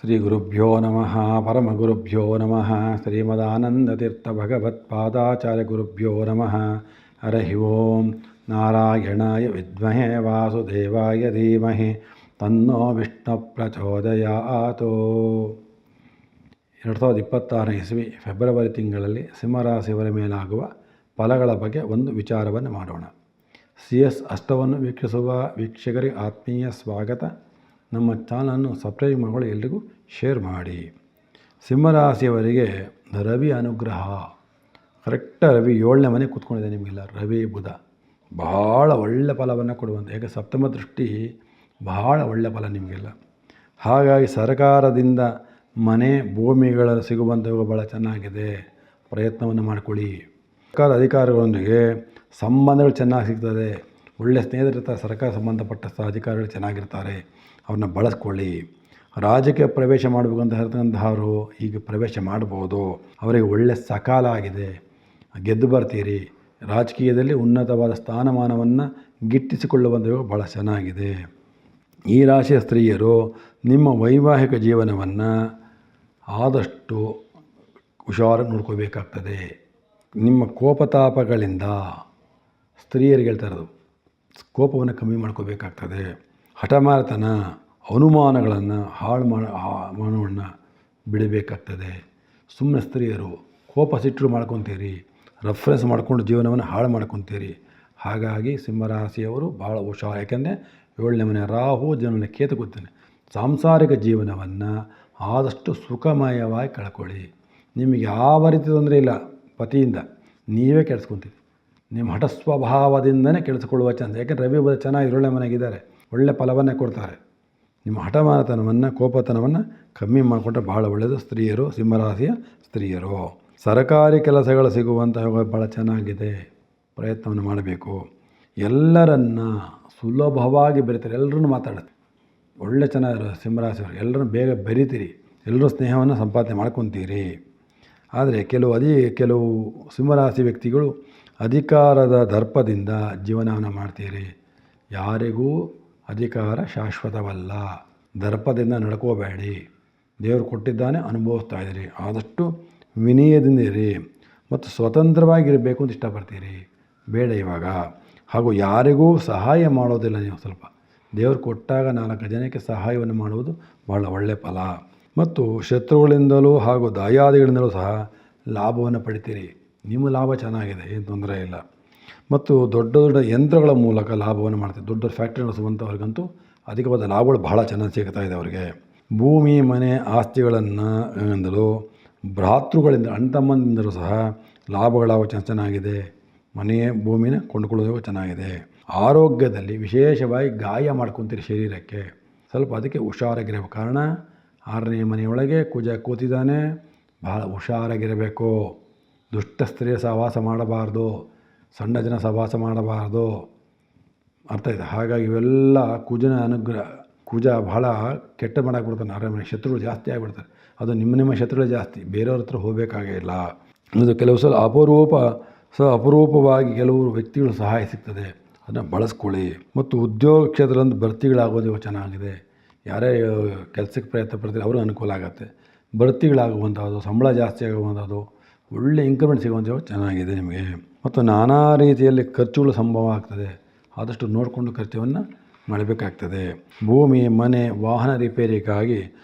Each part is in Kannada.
ಶ್ರೀ ಗುರುಭ್ಯೋ ನಮಃ ಪರಮಗುರುಭ್ಯೋ ನಮಃ ಶ್ರೀಮದಾನಂದತೀರ್ಥ ಭಗವತ್ಪಾದಾಚಾರ್ಯ ಗುರುಭ್ಯೋ ನಮಃ ಹರಃ ಓಂ ನಾರಾಯಣಾಯ ವಿದ್ಮಹೇ ವಾಸುದೇವಾಯ ಧೀಮಹಿ ತನ್ನೋ ವಿಷ್ಣು ಪ್ರಚೋದಯಾತ್. 2026 ಇಸ್ವಿ ಫೆಬ್ರವರಿ ತಿಂಗಳಲ್ಲಿ ಸಿಂಹರಾಶಿಯವರ ಮೇಲಾಗುವ ಫಲಗಳ ಬಗ್ಗೆ ಒಂದು ವಿಚಾರವನ್ನು ಮಾಡೋಣ. CS ಅಷ್ಟವನ್ನು ವೀಕ್ಷಿಸುವ ವೀಕ್ಷಕರಿಗೆ ಆತ್ಮೀಯ ಸ್ವಾಗತ. ನಮ್ಮ ಚಾನಲನ್ನು ಸಬ್ಸ್ಕ್ರೈಬ್ ಮಾಡಿಕೊಳ್ಳಿ, ಎಲ್ರಿಗೂ ಶೇರ್ ಮಾಡಿ. ಸಿಂಹರಾಶಿಯವರಿಗೆ ರವಿ ಅನುಗ್ರಹ ಕರೆಕ್ಟಾಗಿ ರವಿ 7ನೇ ಮನೆ ಕೂತ್ಕೊಂಡಿದೆ. ನಿಮಗೆಲ್ಲ ರವಿ ಬುಧ ಬಹಳ ಒಳ್ಳೆ ಫಲವನ್ನು ಕೊಡುವಂಥ, ಯಾಕೆ ಸಪ್ತಮ ದೃಷ್ಟಿ ಬಹಳ ಒಳ್ಳೆ ಫಲ ನಿಮಗೆಲ್ಲ. ಹಾಗಾಗಿ ಸರ್ಕಾರದಿಂದ ಮನೆ ಭೂಮಿಗಳ ಸಿಗುವಂಥವು ಭಾಳ ಚೆನ್ನಾಗಿದೆ, ಪ್ರಯತ್ನವನ್ನು ಮಾಡಿಕೊಳ್ಳಿ. ಸರ್ಕಾರ ಅಧಿಕಾರಿಗಳೊಂದಿಗೆ ಸಂಬಂಧಗಳು ಚೆನ್ನಾಗಿ ಸಿಗ್ತದೆ, ಒಳ್ಳೆಯ ಸ್ನೇಹಿತರಿರ್ತಾರೆ. ಸರ್ಕಾರ ಸಂಬಂಧಪಟ್ಟ ಅಧಿಕಾರಿಗಳು ಚೆನ್ನಾಗಿರ್ತಾರೆ, ಅವ್ರನ್ನ ಬಳಸ್ಕೊಳ್ಳಿ. ರಾಜಕೀಯ ಪ್ರವೇಶ ಮಾಡಬೇಕಂತ ಹೇಳ್ತಕ್ಕಂಥವ್ರು ಈಗ ಪ್ರವೇಶ ಮಾಡ್ಬೋದು, ಅವರಿಗೆ ಒಳ್ಳೆಯ ಸಕಾಲ ಆಗಿದೆ, ಗೆದ್ದು ಬರ್ತೀರಿ. ರಾಜಕೀಯದಲ್ಲಿ ಉನ್ನತವಾದ ಸ್ಥಾನಮಾನವನ್ನು ಗಿಟ್ಟಿಸಿಕೊಳ್ಳುವಂಥವು ಭಾಳ ಚೆನ್ನಾಗಿದೆ. ಈ ರಾಶಿಯ ಸ್ತ್ರೀಯರು ನಿಮ್ಮ ವೈವಾಹಿಕ ಜೀವನವನ್ನು ಆದಷ್ಟು ಹುಷಾರಾಗಿ ನೋಡ್ಕೋಬೇಕಾಗ್ತದೆ. ನಿಮ್ಮ ಕೋಪತಾಪಗಳಿಂದ ಸ್ತ್ರೀಯರಿಗೆ ಹೇಳ್ತಾ ಇರೋದು, ಕೋಪವನ್ನು ಕಮ್ಮಿ ಮಾಡ್ಕೋಬೇಕಾಗ್ತದೆ. ಹಠಮಾರಿತನ ಅನುಮಾನಗಳನ್ನು ಮಾಡೋಣ ಬಿಡಬೇಕಾಗ್ತದೆ. ಸುಮ್ಮನೆ ಸ್ತ್ರೀಯರು ಕೋಪ ಸಿಟ್ಟರು ಮಾಡ್ಕೊತೀರಿ, ರೆಫರೆನ್ಸ್ ಮಾಡಿಕೊಂಡು ಜೀವನವನ್ನು ಹಾಳು ಮಾಡ್ಕೊತೀರಿ. ಹಾಗಾಗಿ ಸಿಂಹರಾಶಿಯವರು ಭಾಳ ಹುಷಾರು. ಯಾಕೆಂದರೆ 7ನೇ ಮನೆ ರಾಹು, ಜೀವನ ಕೇತು ಗೊತ್ತೇನೆ. ಸಾಂಸಾರಿಕ ಜೀವನವನ್ನು ಆದಷ್ಟು ಸುಖಮಯವಾಗಿ ಕಳ್ಕೊಳ್ಳಿ. ನಿಮಗೆ ಯಾವ ರೀತಿ ತೊಂದರೆ ಇಲ್ಲ, ಪತಿಯಿಂದ ನೀವೇ ಕೆಡಿಸ್ಕೊತೀರಿ. ನಿಮ್ಮ ಹಠ ಸ್ವಭಾವದಿಂದನೇ ಕೆಡಿಸ್ಕೊಳ್ಳುವ ಚಂದ. ಯಾಕೆಂದರೆ ರವಿ ಬದ ಚೆನ್ನಾಗಿ 7ನೇ ಮನೆಗಿದ್ದಾರೆ, ಒಳ್ಳೆ ಫಲವನ್ನೇ ಕೊಡ್ತಾರೆ. ನಿಮ್ಮ ಹಠಮಾರತನವನ್ನು ಕೋಪತನವನ್ನು ಕಮ್ಮಿ ಮಾಡಿಕೊಂಡ್ರೆ ಭಾಳ ಒಳ್ಳೆಯದು. ಸ್ತ್ರೀಯರು, ಸಿಂಹರಾಶಿಯ ಸ್ತ್ರೀಯರು ಸರ್ಕಾರಿ ಕೆಲಸಗಳು ಸಿಗುವಂತಹ ಭಾಳ ಚೆನ್ನಾಗಿದೆ, ಪ್ರಯತ್ನವನ್ನು ಮಾಡಬೇಕು. ಎಲ್ಲರನ್ನು ಸುಲಭವಾಗಿ ಬೆರೀತಾರೆ, ಎಲ್ಲರನ್ನೂ ಮಾತಾಡುತ್ತೆ, ಒಳ್ಳೆ ಚೆನ್ನಾಗಿರೋ ಸಿಂಹರಾಶಿಯವರು. ಎಲ್ಲರನ್ನೂ ಬೇಗ ಬೆರೀತೀರಿ, ಎಲ್ಲರೂ ಸ್ನೇಹವನ್ನು ಸಂಪಾದನೆ ಮಾಡ್ಕೊತೀರಿ. ಆದರೆ ಕೆಲವು ಸಿಂಹರಾಶಿ ವ್ಯಕ್ತಿಗಳು ಅಧಿಕಾರದ ದರ್ಪದಿಂದ ಜೀವನವನ್ನು ಮಾಡ್ತೀರಿ. ಯಾರಿಗೂ ಅಧಿಕಾರ ಶಾಶ್ವತವಲ್ಲ, ದರ್ಪದಿಂದ ನಡ್ಕೋಬೇಡಿ. ದೇವರು ಕೊಟ್ಟಿದ್ದಾನೆ, ಅನುಭವಿಸ್ತಾ ಇದ್ದೀರಿ. ಆದಷ್ಟು ವಿನಯದಿಂದ ಇರಿ ಮತ್ತು ಸ್ವತಂತ್ರವಾಗಿರಬೇಕು ಅಂತ ಇಷ್ಟಪಡ್ತೀರಿ, ಬೇಡ ಇವಾಗ. ಹಾಗೂ ಯಾರಿಗೂ ಸಹಾಯ ಮಾಡೋದಿಲ್ಲ ನೀವು. ಸ್ವಲ್ಪ ದೇವರು ಕೊಟ್ಟಾಗ 4 ಜನಕ್ಕೆ ಸಹಾಯವನ್ನು ಮಾಡುವುದು ಭಾಳ ಒಳ್ಳೆಯ ಫಲ. ಮತ್ತು ಶತ್ರುಗಳಿಂದಲೂ ಹಾಗೂ ದಾಯಾದಿಗಳಿಂದಲೂ ಸಹ ಲಾಭವನ್ನು ಪಡಿತೀರಿ. ನಿಮ್ಮ ಲಾಭ ಚೆನ್ನಾಗಿದೆ, ಏನು ತೊಂದರೆ ಇಲ್ಲ. ಮತ್ತು ದೊಡ್ಡ ದೊಡ್ಡ ಯಂತ್ರಗಳ ಮೂಲಕ ಲಾಭವನ್ನು ಮಾಡ್ತೀವಿ. ದೊಡ್ಡ ದೊಡ್ಡ ಫ್ಯಾಕ್ಟ್ರಿ ನಡೆಸುವಂಥವ್ರಿಗಂತೂ ಅಧಿಕವಾದ ಲಾಭಗಳು ಬಹಳ ಚೆನ್ನಾಗಿ ಸಿಗ್ತಾ ಇದೆ ಅವರಿಗೆ. ಭೂಮಿ ಮನೆ ಆಸ್ತಿಗಳಿಂದಲೂ ಭ್ರಾತೃಗಳಿಂದ ಅಣ್ತಮ್ಮಂದಿಂದಲೂ ಸಹ ಲಾಭಗಳಾಗೋ ಚೆನ್ನಾಗಿದೆ. ಮನೆ ಭೂಮಿನ ಕೊಂಡುಕೊಳ್ಳೋದು ಚೆನ್ನಾಗಿದೆ. ಆರೋಗ್ಯದಲ್ಲಿ ವಿಶೇಷವಾಗಿ ಗಾಯ ಮಾಡ್ಕೊತೀರಿ ಶರೀರಕ್ಕೆ, ಸ್ವಲ್ಪ ಅದಕ್ಕೆ ಹುಷಾರಾಗಿರಬೇಕು. ಕಾರಣ 6ನೇ ಮನೆಯೊಳಗೆ ಕುಜ ಕೂತಿದ್ದಾನೆ, ಭಾಳ ಹುಷಾರಾಗಿರಬೇಕು. ದುಷ್ಟ ಸ್ತ್ರೀಯ ಸಹವಾಸ ಮಾಡಬಾರ್ದು, ಸಣ್ಣ ಜನ ಸಹವಾಸ ಮಾಡಬಾರ್ದು, ಅರ್ಥ ಇದೆ. ಹಾಗಾಗಿ ಇವೆಲ್ಲ ಕುಜನ ಅನುಗ್ರಹ. ಕುಜ ಭಾಳ ಕೆಟ್ಟ ಮಾಡಾಕ್ಬಿಡ್ತಾನೆ. 6ನೇ ಮನೆ ಶತ್ರುಗಳು ಜಾಸ್ತಿ ಆಗಿಬಿಡ್ತಾರೆ. ಅದು ನಿಮ್ಮ ಶತ್ರುಗಳೇ ಜಾಸ್ತಿ, ಬೇರೆಯವ್ರ ಹತ್ರ ಹೋಗಬೇಕಾಗೇ ಇಲ್ಲ. ಇದು ಕೆಲವು ಸಲ ಅಪರೂಪವಾಗಿ ಕೆಲವರು ವ್ಯಕ್ತಿಗಳು ಸಹಾಯ ಸಿಗ್ತದೆ, ಅದನ್ನು ಬಳಸ್ಕೊಳ್ಳಿ. ಮತ್ತು ಉದ್ಯೋಗ ಕ್ಷೇತ್ರದಿಂದ ಬಡ್ತಿಗಳಾಗೋದು ಚೆನ್ನಾಗಿದೆ. ಯಾರೇ ಕೆಲಸಕ್ಕೆ ಪ್ರಯತ್ನ ಪಡ್ತಾರೆ ಅವರು ಅನುಕೂಲ ಆಗುತ್ತೆ. ಬಡ್ತಿಗಳಾಗುವಂಥದ್ದು, ಸಂಬಳ ಜಾಸ್ತಿ ಆಗುವಂಥದ್ದು, ಒಳ್ಳೆ ಇನ್ಕ್ರಿಮೆಂಟ್ ಸಿಗುವಂಥದ್ದು ಚೆನ್ನಾಗಿದೆ ನಿಮಗೆ. ಮತ್ತು ನಾನಾ ರೀತಿಯಲ್ಲಿ ಖರ್ಚುಗಳು ಸಂಭವ ಆಗ್ತದೆ, ಆದಷ್ಟು ನೋಡಿಕೊಂಡು ಖರ್ಚವನ್ನು ಮಾಡಬೇಕಾಗ್ತದೆ. ಭೂಮಿ ಮನೆ ವಾಹನ ರಿಪೇರಿಗಾಗಿ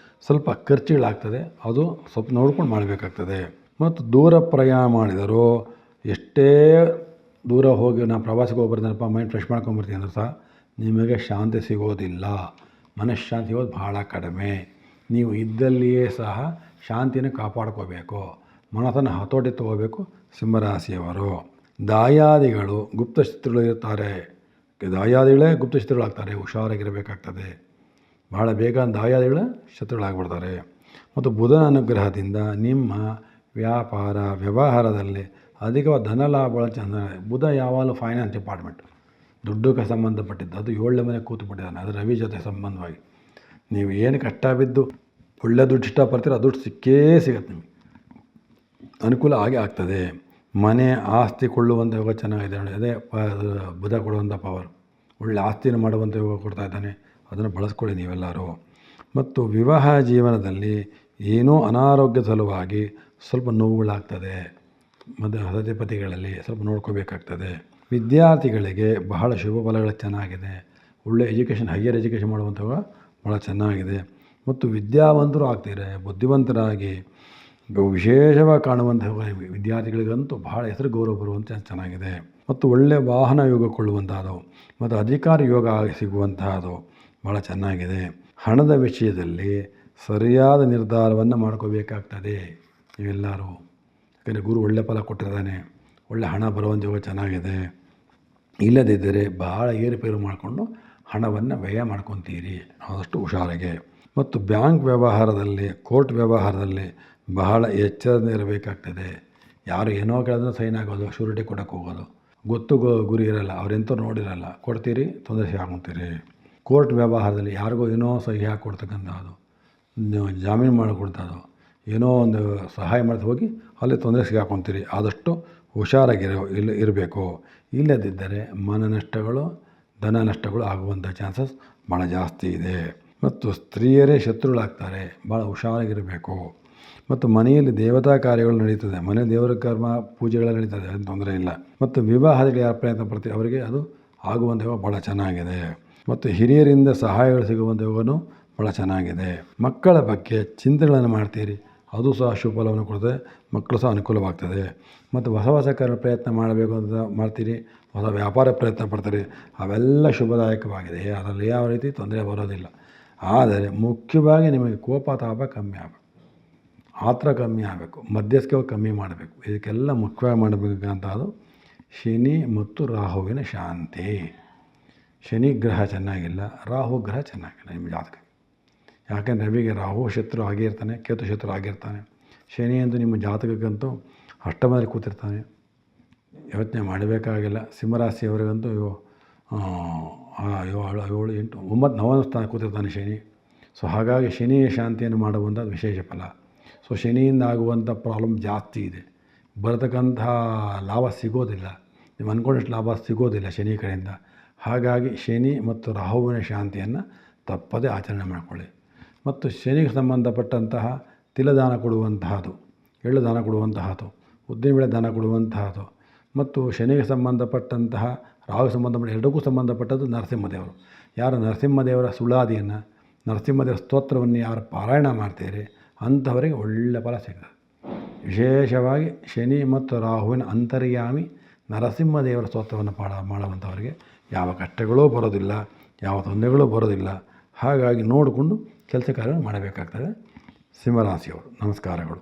ಸ್ವಲ್ಪ ಖರ್ಚುಗಳಾಗ್ತದೆ, ಅದು ಸ್ವಲ್ಪ ನೋಡ್ಕೊಂಡು ಮಾಡಬೇಕಾಗ್ತದೆ. ಮತ್ತು ದೂರ ಪ್ರಯಾಣ ಮಾಡಿದರೂ, ಎಷ್ಟೇ ದೂರ ಹೋಗಿ ನಾನು ಪ್ರವಾಸಕ್ಕೆ ಹೋಗ್ಬರ್ತೀನಪ್ಪ, ಮೈಂಡ್ ಫ್ರೆಶ್ ಮಾಡ್ಕೊಂಬರ್ತೀನಿ ಅಂದ್ರೆ ಸಹ ನಿಮಗೆ ಶಾಂತಿ ಸಿಗೋದಿಲ್ಲ, ಮನಃಶಾಂತಿ ಸಿಗೋದು ಭಾಳ ಕಡಿಮೆ. ನೀವು ಇದ್ದಲ್ಲಿಯೇ ಸಹ ಶಾಂತಿಯನ್ನು ಕಾಪಾಡ್ಕೋಬೇಕು, ಮನಸ್ಸನ್ನು ಹತೋಟಿ ತಗೋಬೇಕು. ಸಿಂಹರಾಶಿಯವರು ದಾಯಾದಿಗಳು ಗುಪ್ತಶತ್ರುಗಳು ಇರ್ತಾರೆ, ದಾಯಾದಿಗಳೇ ಗುಪ್ತಶತ್ರುಗಳಾಗ್ತಾರೆ, ಹುಷಾರಾಗಿರಬೇಕಾಗ್ತದೆ. ಭಾಳ ಬೇಗ ದಾಯಾದಿಗಳ ಶತ್ರುಗಳಾಗ್ಬಿಡ್ತಾರೆ. ಮತ್ತು ಬುಧನ ಅನುಗ್ರಹದಿಂದ ನಿಮ್ಮ ವ್ಯಾಪಾರ ವ್ಯವಹಾರದಲ್ಲಿ ಅಧಿಕವಾದ ಧನ ಲಾಭಗಳ ಚೆಂದ. ಬುಧ ಯಾವಾಗಲೂ ಫೈನಾನ್ಸ್ ಡಿಪಾರ್ಟ್ಮೆಂಟು, ದುಡ್ಡುಗೆ ಸಂಬಂಧಪಟ್ಟಿದ್ದು, ಅದು 7ನೇ ಮನೆ ಕೂತ್ಬಿಟ್ಟಿದ್ದಾನೆ, ಅದು ರವಿ ಜೊತೆ ಸಂಬಂಧವಾಗಿ. ನೀವು ಏನು ಕಷ್ಟ ಬಿದ್ದು ಒಳ್ಳೆ ದುಡ್ಡು ಇಷ್ಟಪಡ್ತೀರೋ ಆ ದುಡ್ಡು ಸಿಕ್ಕೇ ಸಿಗುತ್ತೆ, ನಿಮಗೆ ಅನುಕೂಲ ಆಗೇ ಆಗ್ತದೆ. ಮನೆ ಆಸ್ತಿ ಕೊಳ್ಳುವಂಥ ಯೋಗ ಚೆನ್ನಾಗಿದೆ, ಅದೇ ಬುಧ ಕೊಡುವಂಥ ಪವರ್. ಒಳ್ಳೆ ಆಸ್ತಿನ ಮಾಡುವಂಥ ಯೋಗ ಕೊಡ್ತಾ ಇದ್ದಾನೆ, ಅದನ್ನು ಬಳಸ್ಕೊಳ್ಳಿ ನೀವೆಲ್ಲರೂ. ಮತ್ತು ವಿವಾಹ ಜೀವನದಲ್ಲಿ ಏನೋ ಅನಾರೋಗ್ಯ ಸಲುವಾಗಿ ಸ್ವಲ್ಪ ನೋವುಗಳಾಗ್ತದೆ. ಸತಿಪತಿಗಳಲ್ಲಿ ಸ್ವಲ್ಪ ನೋಡ್ಕೋಬೇಕಾಗ್ತದೆ. ವಿದ್ಯಾರ್ಥಿಗಳಿಗೆ ಬಹಳ ಶುಭ ಫಲಗಳು ಚೆನ್ನಾಗಿದೆ. ಒಳ್ಳೆ ಎಜುಕೇಷನ್, ಹೈಯರ್ ಎಜುಕೇಷನ್ ಮಾಡುವಂಥವು ಭಾಳ ಚೆನ್ನಾಗಿದೆ. ಮತ್ತು ವಿದ್ಯಾವಂತರು ಆಗ್ತಾರೆ, ಬುದ್ಧಿವಂತರಾಗಿ ವಿಶೇಷವಾಗಿ ಕಾಣುವಂತಹ ವಿದ್ಯಾರ್ಥಿಗಳಿಗಂತೂ ಬಹಳ ಹೆಸರು ಗೌರವ ಬರುವಂಥ ಚೆನ್ನಾಗಿದೆ. ಮತ್ತು ಒಳ್ಳೆಯ ವಾಹನ ಯೋಗ ಕೊಳ್ಳುವಂತಹದ್ದು ಮತ್ತು ಅಧಿಕಾರ ಯೋಗ ಸಿಗುವಂತಹದ್ದು ಭಾಳ ಚೆನ್ನಾಗಿದೆ. ಹಣದ ವಿಷಯದಲ್ಲಿ ಸರಿಯಾದ ನಿರ್ಧಾರವನ್ನು ಮಾಡ್ಕೋಬೇಕಾಗ್ತದೆ ನೀವೆಲ್ಲರೂ. ಯಾಕಂದರೆ ಗುರು ಒಳ್ಳೆ ಫಲ ಕೊಟ್ಟಿರ್ತಾನೆ, ಒಳ್ಳೆ ಹಣ ಬರುವಂಥ ಯೋಗ ಚೆನ್ನಾಗಿದೆ. ಇಲ್ಲದಿದ್ದರೆ ಭಾಳ ಏರುಪೇರು ಮಾಡಿಕೊಂಡು ಹಣವನ್ನು ವ್ಯಯ ಮಾಡ್ಕೊತೀರಿ, ಆದಷ್ಟು ಹುಷಾರಾಗೆ. ಮತ್ತು ಬ್ಯಾಂಕ್ ವ್ಯವಹಾರದಲ್ಲಿ, ಕೋರ್ಟ್ ವ್ಯವಹಾರದಲ್ಲಿ ಬಹಳ ಎಚ್ಚರದಿಂದ ಇರಬೇಕಾಗ್ತದೆ. ಯಾರು ಏನೋ ಕೇಳಿದ್ರೆ ಸೈನ್ ಆಗೋದು, ಶ್ಯೂರಿಟಿ ಕೊಡೋಕ್ಕೆ ಹೋಗೋದು, ಗೊತ್ತು ಗುರಿ ಇರಲ್ಲ, ಅವರೆಂತೂ ನೋಡಿರಲ್ಲ, ಕೊಡ್ತೀರಿ, ತೊಂದರೆ ಸಿಗಾಕೊಂತೀರಿ. ಕೋರ್ಟ್ ವ್ಯವಹಾರದಲ್ಲಿ ಯಾರಿಗೋ ಏನೋ ಸಹಿ ಹಾಕ್ಕೊಡ್ತಕ್ಕಂಥದ್ದು, ಜಾಮೀನು ಮಾಡಿಕೊಡ್ತದ್ದು, ಏನೋ ಒಂದು ಸಹಾಯ ಮಾಡ್ತಾ ಹೋಗಿ ಅಲ್ಲಿ ತೊಂದರೆ ಸಿಗಾಕೊಂತೀರಿ. ಆದಷ್ಟು ಇರಬೇಕು. ಇಲ್ಲದಿದ್ದರೆ ನಷ್ಟಗಳು, ಧನ ನಷ್ಟಗಳು ಆಗುವಂಥ ಚಾನ್ಸಸ್ ಭಾಳ ಜಾಸ್ತಿ ಇದೆ. ಮತ್ತು ಸ್ತ್ರೀಯರೇ ಶತ್ರುಗಳಾಗ್ತಾರೆ, ಭಾಳ ಹುಷಾರಾಗಿರಬೇಕು. ಮತ್ತು ಮನೆಯಲ್ಲಿ ದೇವತಾ ಕಾರ್ಯಗಳು ನಡೀತದೆ, ಮನೆ ದೇವರ ಕರ್ಮ ಪೂಜೆಗಳು ನಡೀತದೆ, ಅದು ತೊಂದರೆ ಇಲ್ಲ. ಮತ್ತು ವಿವಾಹದಲ್ಲಿ ಯಾರು ಪ್ರಯತ್ನ ಪಡ್ತೀವಿ ಅವರಿಗೆ ಅದು ಆಗುವಂಥ ಭಾಳ ಚೆನ್ನಾಗಿದೆ. ಮತ್ತು ಹಿರಿಯರಿಂದ ಸಹಾಯಗಳು ಸಿಗುವಂಥ ಯೋಗನೂ ಭಾಳ ಚೆನ್ನಾಗಿದೆ. ಮಕ್ಕಳ ಬಗ್ಗೆ ಚಿಂತನೆಗಳನ್ನು ಮಾಡ್ತೀರಿ, ಅದು ಸಹ ಶುಭ ಫಲವನ್ನು ಕೊಡ್ತದೆ, ಮಕ್ಕಳು ಸಹ ಅನುಕೂಲವಾಗ್ತದೆ. ಮತ್ತು ಹೊಸ ಪ್ರಯತ್ನ ಮಾಡಬೇಕು ಅಂತ ಮಾಡ್ತೀರಿ, ಹೊಸ ವ್ಯಾಪಾರ ಪ್ರಯತ್ನ ಪಡ್ತೀರಿ, ಅವೆಲ್ಲ ಶುಭದಾಯಕವಾಗಿದೆ. ಅದರಲ್ಲಿ ಯಾವ ರೀತಿ ತೊಂದರೆ ಬರೋದಿಲ್ಲ. ಆದರೆ ಮುಖ್ಯವಾಗಿ ನಿಮಗೆ ಕೋಪ ತಾಪ ಕಮ್ಮಿ ಆಗಬೇಕು, ಆತರ ಕಮ್ಮಿ ಆಗಬೇಕು, ಮಧ್ಯಸ್ಥಿಕೆ ಕಮ್ಮಿ ಮಾಡಬೇಕು. ಇದಕ್ಕೆಲ್ಲ ಮುಖ್ಯವಾಗಿ ಮಾಡಬೇಕಂತದ್ದು ಶನಿ ಮತ್ತು ರಾಹುವಿನ ಶಾಂತಿ. ಶನಿ ಗ್ರಹ ಚೆನ್ನಾಗಿಲ್ಲ, ರಾಹು ಗ್ರಹ ಚೆನ್ನಾಗಿಲ್ಲ ನಿಮ್ಮ ಜಾತಕ. ಯಾಕೆಂದರೆ ರವಿಗೆ ರಾಹು ಶತ್ರು ಆಗಿರ್ತಾನೆ, ಕೇತು ಶತ್ರು ಆಗಿರ್ತಾನೆ. ಶನಿ ಅಂತೂ ನಿಮ್ಮ ಜಾತಕಕ್ಕಂತೂ ಅಷ್ಟಮದಲ್ಲಿ ಕೂತಿರ್ತಾನೆ, ಯೋಚನೆ ಮಾಡಬೇಕಾಗಿಲ್ಲ. ಸಿಂಹರಾಶಿಯವರಿಗಂತೂ 7, 8, 9, 9 ಸ್ಥಾನ ಕೂತಿರ್ತಾನೆ ಶನಿ. ಸೊ ಹಾಗಾಗಿ ಶನಿಯ ಶಾಂತಿಯನ್ನು ಮಾಡುವಂಥದ್ದು ವಿಶೇಷ ಫಲ. ಸೊ ಶನಿಯಿಂದ ಆಗುವಂಥ ಪ್ರಾಬ್ಲಮ್ ಜಾಸ್ತಿ ಇದೆ, ಬರತಕ್ಕಂಥ ಲಾಭ ಸಿಗೋದಿಲ್ಲ, ನೀವು ಅಂದ್ಕೊಂಡಷ್ಟು ಲಾಭ ಸಿಗೋದಿಲ್ಲ ಶನಿ ಕಡೆಯಿಂದ. ಹಾಗಾಗಿ ಶನಿ ಮತ್ತು ರಾಹುವಿನ ಶಾಂತಿಯನ್ನು ತಪ್ಪದೇ ಆಚರಣೆ ಮಾಡಿಕೊಳ್ಳಿ. ಮತ್ತು ಶನಿಗೆ ಸಂಬಂಧಪಟ್ಟಂತಹ ತಿಲದಾನ ಕೊಡುವಂತಹದ್ದು, ಎಳ್ಳು ದಾನ ಕೊಡುವಂತಹದ್ದು, ಉದ್ದಿನಬೇಳೆ ದಾನ ಕೊಡುವಂತಹದ್ದು, ಮತ್ತು ಶನಿಗೆ ಸಂಬಂಧಪಟ್ಟಂತಹ ರಾಹು ಸಂಬಂಧಪಟ್ಟ ಎರಡಕ್ಕೂ ಸಂಬಂಧಪಟ್ಟದ್ದು ನರಸಿಂಹದೇವರು. ಯಾರು ನರಸಿಂಹದೇವರ ಸುಳಾದಿಯನ್ನು, ನರಸಿಂಹದೇವರ ಸ್ತೋತ್ರವನ್ನು ಯಾರು ಪಾರಾಯಣ ಮಾಡ್ತೀರಿ ಅಂಥವರಿಗೆ ಒಳ್ಳೆಯ ಫಲ ಸಿಗ್ತದೆ. ವಿಶೇಷವಾಗಿ ಶನಿ ಮತ್ತು ರಾಹುವಿನ ಅಂತರ್ಯಾಮಿ ನರಸಿಂಹದೇವರ ಸ್ತೋತ್ರವನ್ನು ಮಾಡುವಂಥವರಿಗೆ ಯಾವ ಕಷ್ಟಗಳೂ ಬರೋದಿಲ್ಲ, ಯಾವ ತೊಂದರೆಗಳೂ ಬರೋದಿಲ್ಲ. ಹಾಗಾಗಿ ನೋಡಿಕೊಂಡು ಕೆಲಸ ಕಾರ್ಯ ಮಾಡಬೇಕಾಗ್ತದೆ ಸಿಂಹರಾಶಿಯವರು. ನಮಸ್ಕಾರಗಳು.